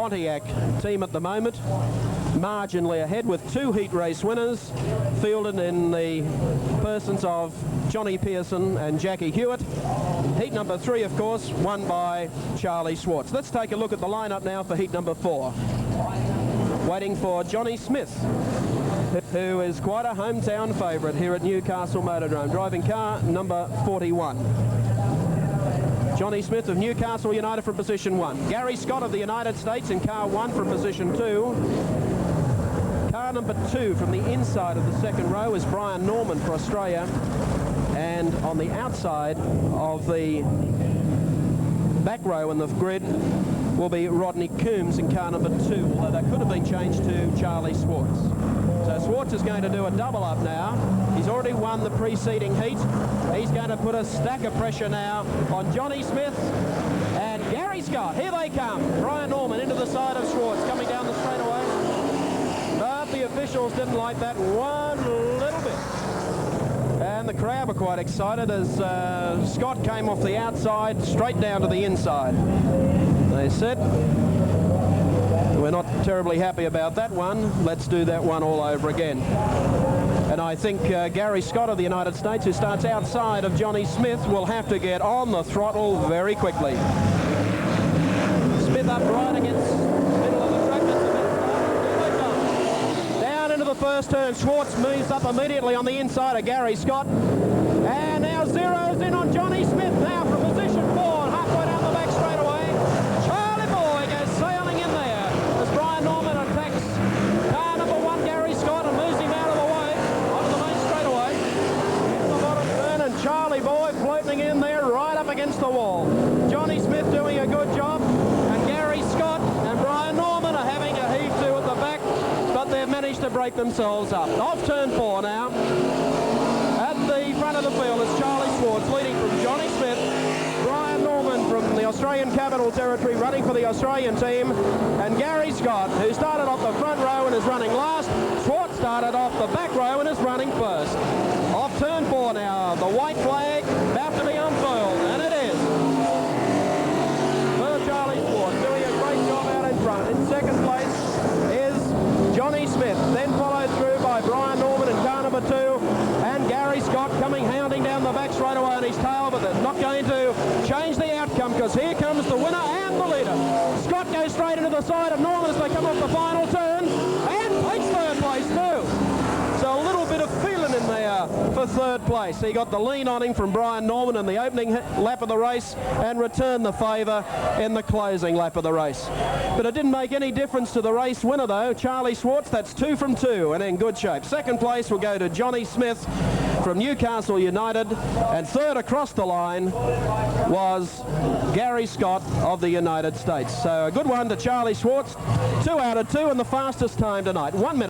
Pontiac team at the moment, marginally ahead with 2 heat race winners, fielded in the persons of Johnny Pearson and Jackie Hewitt. Heat number 3, of course, won by Charlie Schwartz. Let's take a look at the lineup now for heat number 4. Waiting for Johnny Smith, who is quite a hometown favourite here at Newcastle Motordrome, driving car number 41. Johnny Smith of Newcastle United from position 1. Garry Scott of the United States in car 1 from position 2. Car number 2 from the inside of the second row is Brian Norman for Australia. And on the outside of the back row in the grid will be Rodney Coombs in car number 2, although that could have been changed to Charlie Schwartz. So Schwartz is going to do a double up now. He's already won the preceding heat. He's going to put a stack of pressure now on Johnny Smith and Garry Scott. Here they come. Brian Norman into the side of Schwartz, coming down the straightaway. But the officials didn't like that one little bit. And the crowd were quite excited as Scott came off the outside straight down to the inside. They said, we're not terribly happy about that one. Let's do that one all over again. And I think Garry Scott of the United States, who starts outside of Johnny Smith, will have to get on the throttle very quickly. Smith up right against the middle of the track. Down into the first turn. Schwartz moves up immediately on the inside of Garry Scott. And now zeroes in on Johnny Smith now from position 4, halfway down the back straightaway. Charlie Boy goes sailing in there as Brian Norman attacks car number 1, Garry Scott, and moves him out of the way onto the main straightaway. Into the bottom turn, and Charlie Boy floating in there right up against the wall. Johnny Smith doing a good job, and Garry Scott and Brian Norman are having a heave to at the back, but they've managed to break themselves up. Off turn 4 now. The front of the field is Charlie Schwartz, leading from Johnny Smith, Brian Norman from the Australian Capital Territory running for the Australian team, and Garry Scott, who started off the front row and is running last. Schwartz started off the back row and is running first. Off turn 4 now, the white flag about to be unfurled, and it is. For Charlie Schwartz, doing a great job out in front. In second place is Johnny Smith, then followed through by Brian Norman in car number 2, and Garry Scott coming hounding down the back straight away on his tail, but they're not going to change the outcome because here comes the winner and the leader. Scott goes straight into the side of Norman as they come off the final turn and takes third place too. So a little bit of feeling in there for third place. He got the lean on him from Brian Norman in the opening lap of the race and returned the favour in the closing lap of the race. But it didn't make any difference to the race winner though, Charlie Schwartz. That's 2 from 2 and in good shape. Second place will go to Johnny Smith from Newcastle United, and third across the line was Garry Scott of the United States. So a good one to Charlie Schwartz. 2 out of 2 and the fastest time tonight. 1 minute.